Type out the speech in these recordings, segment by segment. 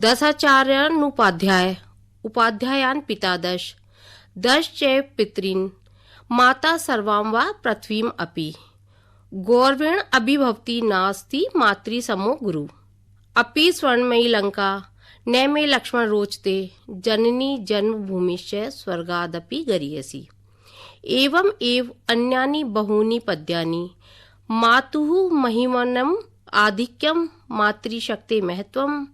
दशाचार्यानुपाध्याय उपाध्यायान् पिता दश च पितॄन् माता सर्वां वा पृथ्वीम् अपि गौरवेण अभिभवति नास्ति मातृसमो गुरु अपि स्वर्णमयी लंका न मे लक्ष्मण रोचते जननी जन्मभूमिश्च स्वर्गादपि गरीयसी। एवं एव अन्यानि बहूनि पद्यानि मातुः महिमनम् आधिक्यं मातृशक्ति महत्वं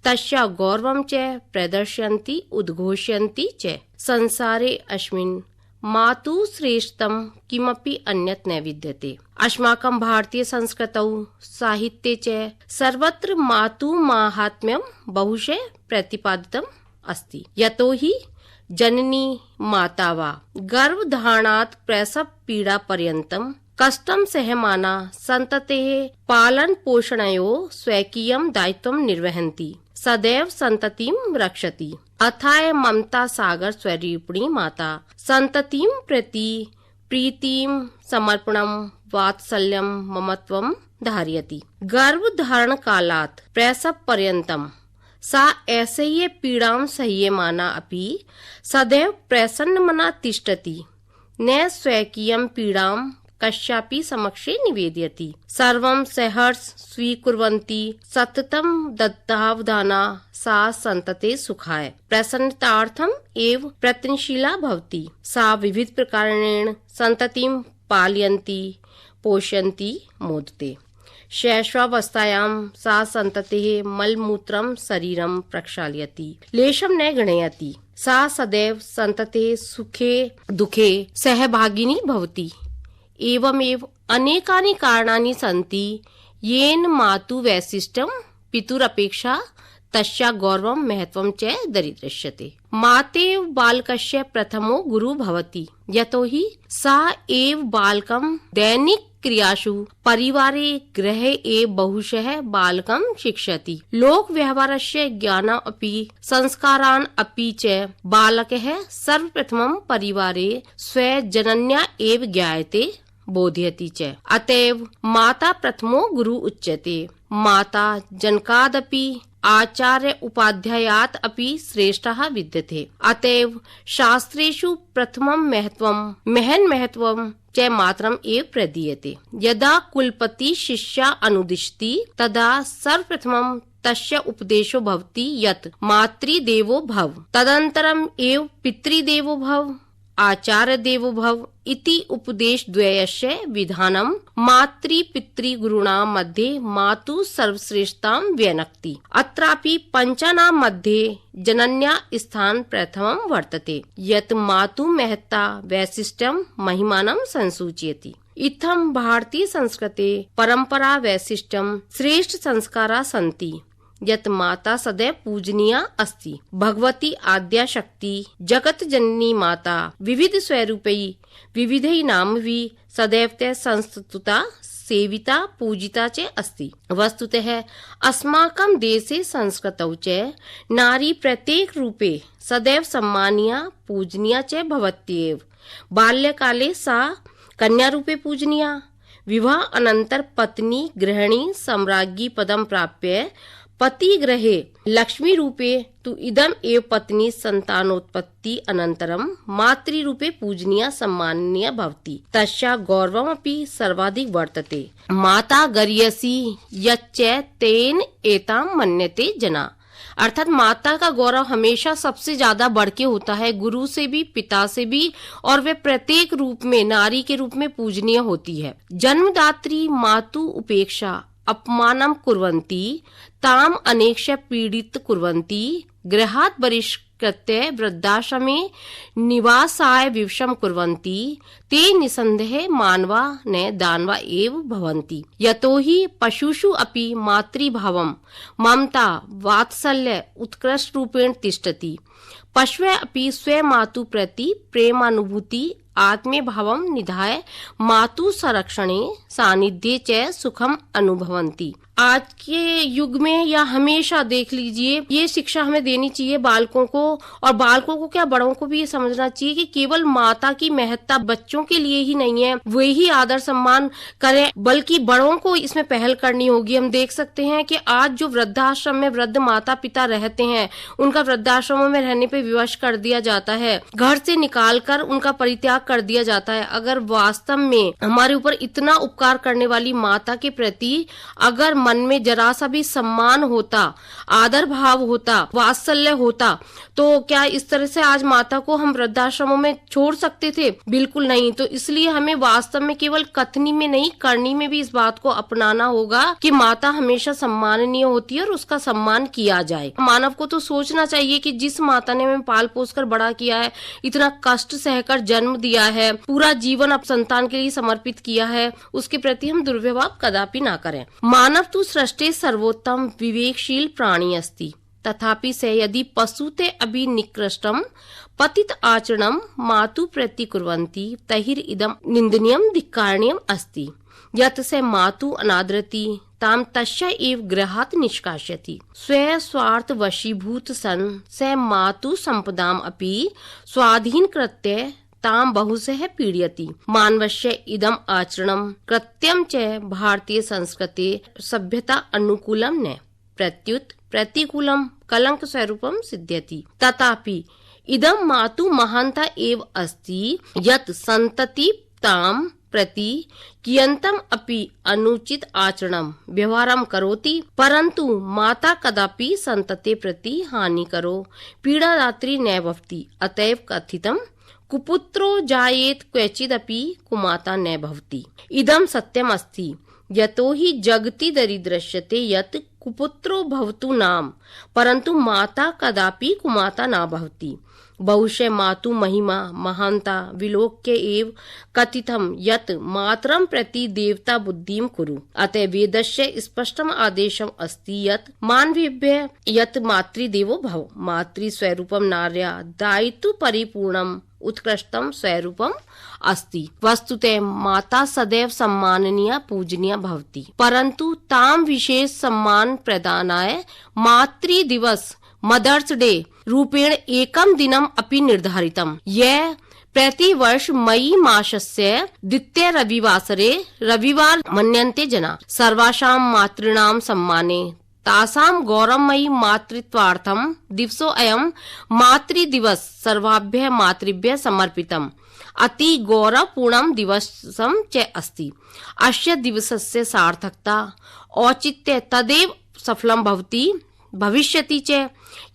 तस्या गौरवं च प्रदर्शयन्ति उद्घोषयन्ति च। संसारे अस्मिन् मातुः श्रेष्ठं किमपि अन्यत् न विद्यते। अस्माकं भारतीय संस्कृतौ साहित्ये च सर्वत्र मातुः माहात्म्यं बहुशः प्रतिपादितम् अस्ति। यतोहि जननी माता वा गर्भधारणात् प्रसव पीड़ा पर्यन्तं कष्टं सहमाना संततेः पालन पोषणयोः स्वकीयं दायित्वं निर्वहन्ति सदैव संततिं रक्षति। अथाय ममता सागर स्वरूपिणी माता संततिं प्रति प्रीतिं समर्पणं वात्सल्यं ममत्वं धारयति। गर्भधारण कालात् प्रसव पर्यन्तं सा ऐसे पीड़ां सह्यमाना अपि सदैव प्रसन्नमना तिष्ठति न स्वकीयं पीड़ां कस्यापि समक्षे निवेदयति। सर्वं सहर्ष स्वीकुर्वन्ति सततं दत्तावधाना सा संतते सुखाय प्रसन्नतार्थम् एव प्रयत्नशीला भवति। सा विविध प्रकारेण संततिं पालयन्ति पोषयन्ति मोदते। शैशवावस्थायां सा संततेः मलमूत्रं शरीरं प्रक्षालयति लेशं न गणयति। सा सदैव संततेः सुखे दुखे सहभागिनी भवति। एवमेव अनेकानि कारणानि सन्ति येन मातुः वैशिष्ट्यं पितुरपेक्षा तस्या गौरवं महत्वं च दरीदृश्यते। मातेव बालकस्य प्रथमो गुरु भवति यतोहि सा एव बालकं दैनिक क्रियासु परिवारे गृहे एव बहुशः बालकं शिक्षति। लोक व्यवहारस्य ज्ञानम् अपि संस्कारान् अपि च बालकः सर्वप्रथमं परिवारे स्वजनन्या एव ज्ञायते बोधयति च। अतएव माता प्रथमो गुरु उच्यते। माता जनकादपि आचार्य उपाध्यायात् अपि श्रेष्ठः विद्यते। अतएव शास्त्रेषु प्रथमं महत्वं च मातरम् एव प्रदीयते। यदा कुलपति शिष्या अनुदिशति तदा सर्वप्रथमं तस्य उपदेशो भवति यत् मातृदेवो भव तदनन्तरम् एव पितृदेवो भव आचार्य देवो भव इति उपदेशद्वयस्य विधानं मातृपितृगुरूणां मध्ये मातुः सर्वश्रेष्ठतां व्यनक्ति। अत्रापि पञ्चानां मध्ये जनन्या स्थान प्रथमं वर्तते यत् मातुः महत्ता वैशिष्ट्यं महिमानं संसूचयति। इत्थं भारतीय संस्कृते परंपरा वैशिष्ट्यं श्रेष्ठ संस्कारा सन्ति यत् माता सदैव पूजनीया अस्ति। भगवती आद्या शक्ति जगत जननी माता विविध स्वरूपै विविधै नामभिः सदैव ते संस्तुता सेविता पूजिता च अस्ति। वस्तुतः अस्माकं देशे संस्कृतौ च नारी प्रत्येक रूपे सदैव सम्मानीया पूजनीया च भवत्येव। बाल्यकाले सा कन्या रूपे पूजनीया। विवाह अनंतर पत्नी गृहिणी सम्राज्ञी पदं प्राप्य पति गृहे लक्ष्मी रूपे तु इदम एव पत्नी संतानोत्पत्ति अनंतरम मातृ रूपे पूजनीया सम्माननीया भवति। तस्या गौरवमपि सर्वाधिक वर्तते। माता गरीयसी यच्च तेन एतां मन्यते जना। अर्थात माता का गौरव हमेशा सबसे ज्यादा बढ़ के होता है, गुरु से भी पिता से भी, और वे प्रत्येक रूप में नारी के रूप में पूजनीय होती है। जन्मदात्री मातु उपेक्षा अपमानं कुर्वन्ति ताम अनेक्ष पीड़ित कुर्वन्ति गृहात् बहिष्कृत्य वृद्धाश्रमे निवासाय विवशं कुर्वन्ति ते निसन्देहे मानवा न दानवा एव भवन्ति। यतोहि पशुषु अपि मातृभावं ममता वात्सल्य उत्कृष्ट रूपेण तिष्ठति। पशवः अपि स्वमातुः प्रति प्रेमानुभूति आत्मीय भावं निधाय मातुः संरक्षणे सानिध्ये च सुखम् अनुभवन्ति। आज के युग में या हमेशा देख लीजिए, ये शिक्षा हमें देनी चाहिए बालकों को, और बालकों को क्या बड़ों को भी ये समझना चाहिए कि केवल माता की महत्ता बच्चों के लिए ही नहीं है, वे ही आदर सम्मान करें, बल्कि बड़ों को इसमें पहल करनी होगी। हम देख सकते हैं कि आज जो वृद्धाश्रम में वृद्ध माता पिता रहते हैं, उनका वृद्धाश्रमों में रहने पे विवश कर दिया जाता है, घर से निकालकर उनका परित्याग कर दिया जाता है। अगर वास्तव में हमारे ऊपर इतना उपकार करने वाली माता के प्रति अगर मन में जरा सा भी सम्मान होता, आदर भाव होता, वात्सल्य होता, तो क्या इस तरह से आज माता को हम वृद्धाश्रमों में छोड़ सकते थे? बिल्कुल नहीं। तो इसलिए हमें वास्तव में केवल कथनी में नहीं, करनी में भी इस बात को अपनाना होगा कि माता हमेशा सम्माननीय होती है और उसका सम्मान किया जाए। मानव को तो सोचना चाहिए कि जिस माता ने हमें पाल पोस कर बड़ा किया है, इतना कष्ट सहकर जन्म दिया है, पूरा जीवन अब संतान के लिए समर्पित किया है, उसके प्रति हम दुर्व्यवहार कदापि ना करें। मानव तु सृष्टे सर्वोत्तम विवेकशील प्राणी अस्ति, तथापि स यदि पशुते अभि निकृष्टम पतित आचरणम मातु प्रति कुर्वन्ति तहिर इदम निंदनीयम धिक्कारणीयम अस्ति। यत् स मातु अनादरति ताम तस्य एव गृहात् निष्कासयति। स्व स्वार्थ वशीभूत सन स मातु संपदाम अपि स्वाधीन कृत्य ताम बहुशः पीडयति। मानवस्य इदम आचरणम कृत्यम च भारतीय संस्कृते सभ्यता अनुकूलम न प्रत्युत प्रतिकूलम कलंक स्वरूपम सिद्ध्यति। तथापि इदम मातु महानता एव अस्ति यत् संतति ताम प्रति कियंतम अपि अनुचित आचरणम व्यवहारम करोति, परंतु माता कदापि संतते प्रति हानि करो पीड़ादात्री न भवति। अतएव कथितम कुपुत्रो जायेत क्वचिदपि कुमाता न भवति। इदम सत्यम अस्ति यतो हि जगति दरिद्रश्यते यत् कुपुत्रो भवतु नाम, परंतु माता कदापि कुमाता न भवति। बहुशः मातु महिमा महानता विलोक्य एव कथितम यत् मातरं प्रति देवता बुद्धिं कुरु। अतः वेदस्य स्पष्टम आदेशम अस्ति यत् मानवेभ्यः यत् मातृदेवो भव। मातृस्वरूपम नार्या दायित्व परिपूर्णम उत्कृष्टम स्वरूपम अस्ति। वस्तुतः माता सदैव सम्माननीय पूजनीय भवति, परंतु ताम विशेष सम्मान प्रदानाय मातृ दिवस मदर्स डे रूपेण एकम दिनम अपि निर्धारितम। यह प्रतिवर्ष मई मासस्य द्वितीय रविवासरे रविवार मन्यन्ते जना। सर्वासां मातॄणां सम्माने तासां गौरवमयी मातृत्वार्थम दिवसो अयम मातृदिवस सर्वाभ्यः मातृभ्यः समर्पितम् अति गौरवपूर्णं दिवसं च अस्ति। अस्य दिवसस्य सार्थकता औचित्य तदेव सफलं भवति भविष्यति च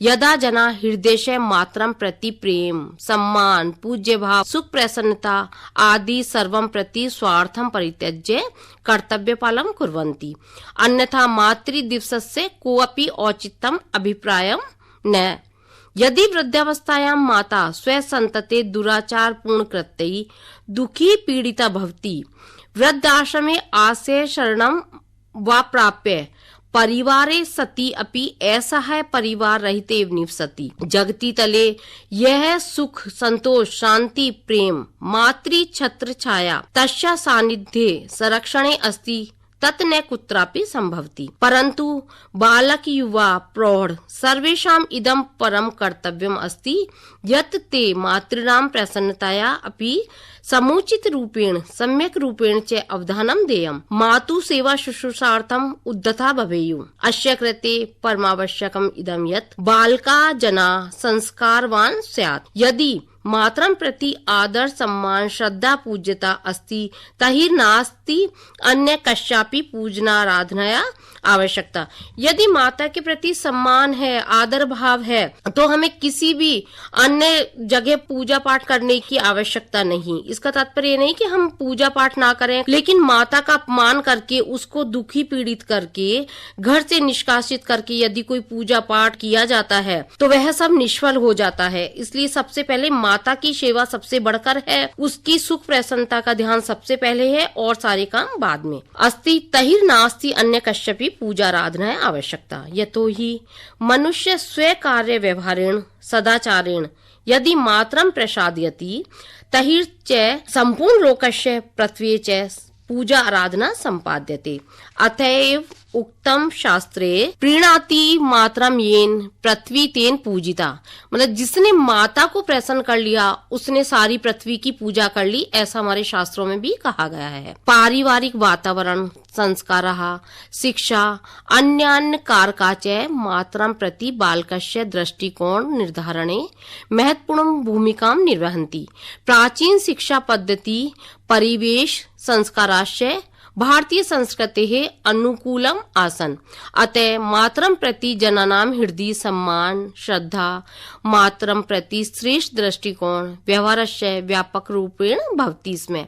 यदा जना हृदय मातरं प्रति प्रेम सम्मान पूज्य भाव सुख प्रसन्नता आदि सर्वं प्रति स्वार्थं परित्यज्य कर्तव्य पालनं कुर्वन्ति। अन्यथा मातृ दिवसस्य कोऽपि औचित्यम् अभिप्रायं न। यदि वृद्धावस्थायां माता स्वसन्तते दुराचार पूर्ण कृत्यैः दुःखी पीडिता भवति, वृद्धाश्रमे आश्रय शरणं वा प्राप्य परिवारे सति अपि ऐसा है परिवार रहित एव निवसति। जगति तले यह सुख संतोष शांति प्रेम मातृ छत्र छाया तस्या सानिध्ये संरक्षणे अस्ति तत् न कुत्रापि संभवति। परंतु बालक युवा प्रौढ़ सर्वेषाम् इदं परम कर्तव्यम् अस्ति यत् ते मातॄणां प्रसन्नताया अपि समुचित रूपेण सम्यक रूपेण च अवधानं देयम्। मातु सेवा शुश्रूषार्थम् उद्यता भवेयुः। अस्य कृते परमावश्यकम् इदं यत् बालका जना संस्कारवान् स्यात्। यदि मातरं प्रति आदर सम्मान श्रद्धा पूज्यता अस्ति तहि नास्ति अन्य कस्यापि पूजनाराधनाया आवश्यकता। यदि माता के प्रति सम्मान है आदर भाव है तो हमें किसी भी अन्य जगह पूजा पाठ करने की आवश्यकता नहीं। इसका तात्पर्य नहीं कि हम पूजा पाठ ना करें, लेकिन माता का अपमान करके उसको दुखी पीड़ित करके घर से निष्कासित करके यदि कोई पूजा पाठ किया जाता है तो वह सब निष्फल हो जाता है। इसलिए सबसे पहले माता की सेवा सबसे बढ़कर है, उसकी सुख प्रसन्नता का ध्यान सबसे पहले है और सारे काम बाद में। अस्ति तहिर नास्ति अन्य कश्यपि पूजाराधना आवश्यकता। यतो हि मनुष्य स्व कार्य व्यवहारेण सदाचारेण यदि मातरं प्रसादयति तहिर च संपूर्ण लोकस्य पृथ्वी च पूजा आराधना संपाद्यते। अतएव उक्तम शास्त्रे प्रीणाति मातरम येन पृथ्वी तेन पूजिता। मतलब जिसने माता को प्रसन्न कर लिया उसने सारी पृथ्वी की पूजा कर ली, ऐसा हमारे शास्त्रों में भी कहा गया है। पारिवारिक वातावरण, संस्कारः, शिक्षा, अन्यान्य कारकाच मातरं प्रति बालकस्य दृष्टिकोण निर्धारणे महत्वपूर्ण भूमिकां निर्वहन्ति। प्राचीन शिक्षा पद्धति परिवेश संस्काराश्च भारतीय संस्कृतेः अनुकूलम आसन। अतः मातरं प्रति जनानां हृदय सम्मान, श्रद्धा, मातरं प्रति श्रेष्ठ दृष्टिकोण व्यवहारस्य व्यापक रूपेण भवति स्म।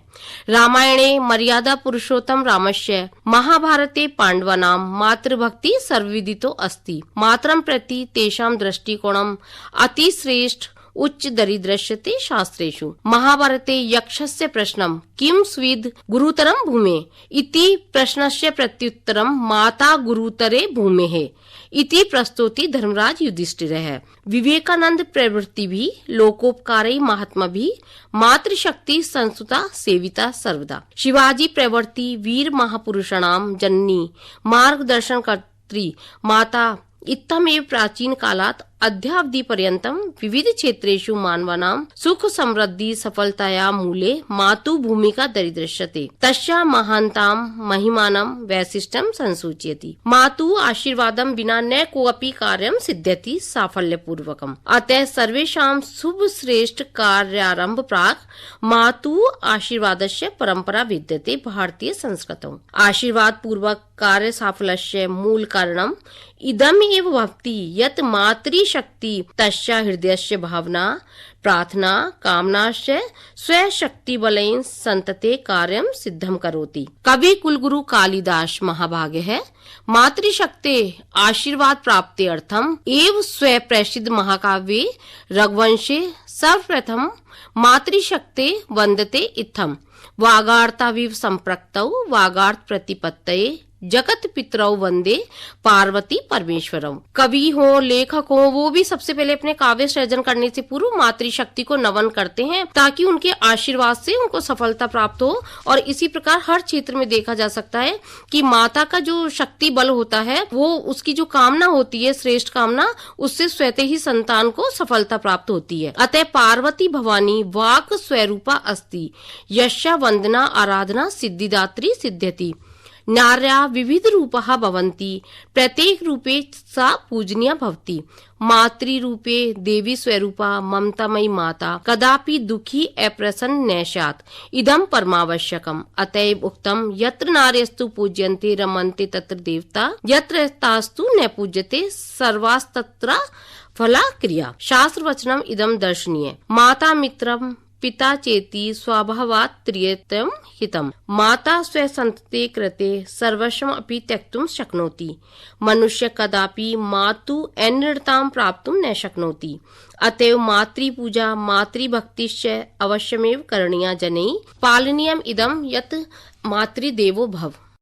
रामायणे मर्यादा पुरुषोत्तम रामस्य, महाभारते पाण्डवानां मातृभक्ति सर्वविदितो अस्ति। मातरं प्रति तेषां दृष्टिकोणम् अतिश्रेष्ठ उच्च दरिद्रश्यते शास्त्रेषु। महाभारते यक्षस्य प्रश्नं किं स्विद् गुरुतरं भूमे इति प्रश्नस्य प्रत्युत्तरं माता गुरुतरे भूमेः इति प्रस्तौति धर्मराज युधिष्ठिरः। विवेकानंद प्रवृत्ति भी लोकोपकारे महात्मा भी मातृशक्ति संस्तुता सेविता सर्वदा। शिवाजी प्रवृत्ति वीर महापुरुषाणां जननी मार्गदर्शनकर्त्री माता इत्थमेव प्राचीन कालात् अद्यावधि पर्यन्तं विविध क्षेत्रेषु मानवानां सुख समृद्धि सफलताया मूले मातु भूमिका दरीदृश्यते। तस्या महानतां महिमानं वैशिष्ट्यं संसूचयति। मातु आशीर्वादं विना न कोऽपि कार्यं सिद्ध्यति साफल्यपूर्वकम्। अतः सर्वेषां शुभ श्रेष्ठ कार्यारम्भ प्राक् मातु आशीर्वादस्य परंपरा विद्यते भारतीय संस्कृतौ। आशीर्वाद पूर्वक कार्य साफल्यस्य मूल कारणम् इदमेव भवति यत् मातृ शक्ति तस्या हृदयस्य भावना प्रार्थना कामनाश्च स्वशक्ति बलेन संतते कार्यं सिद्धं करोति। कवि कुलगुरु कालिदास महाभागः मातृशक्ते आशीर्वाद प्राप्ते अर्थम एव स्व प्रसिद्ध महाकाव्ये रघुवंशे सर्वप्रथम मातृशक्ते वंदते इत्थम। वागार्ताविव संप्रक्तौ वागार्थ प्रतिपत्तये जगत पितरौ वंदे पार्वती परमेश्वरौ। कवि हो लेखक हो वो भी सबसे पहले अपने काव्य सृजन करने से पूर्व मातृशक्ति को नमन करते हैं ताकि उनके आशीर्वाद से उनको सफलता प्राप्त हो। और इसी प्रकार हर क्षेत्र में देखा जा सकता है कि माता का जो शक्ति बल होता है वो उसकी जो कामना होती है श्रेष्ठ कामना उससे स्वतः ही संतान को सफलता प्राप्त होती है। अतः पार्वती भवानी वाक् स्वरूपा अस्ति यस्या वंदना आराधना सिद्धिदात्री सिद्ध्यति। नार्या विविध रूपः भवन्ति प्रत्येक रूपे सा पूजनीया भवति। मातृरूपे देवी स्वरूपा ममतामयी माता कदापि दुखी अप्रसन्न न स्यात् इदं परमावश्यकम्। अतएव उक्तम् यत्र नार्यस्तु पूज्यन्ते रमन्ते तत्र देवता यत्र तास्तु न पूज्यते सर्वास्तत्र फला क्रिया। शास्त्र वचनम् इदं दर्शनीय। माता मित्रम् पिता चेति स्वभावात् त्रियतम हितम्। माता स्वसन्तते कृते सर्वस्वम् अपि त्यक्तुं शक्नोति। मनुष्य कदापि मातु अनृतां प्राप्तुं न शक्नोति। अतएव मातृपूजा मातृभक्तिश्च अवश्यमेव करणीया जनैः। पालनीयम् इदं यत् मातृदेवो भव।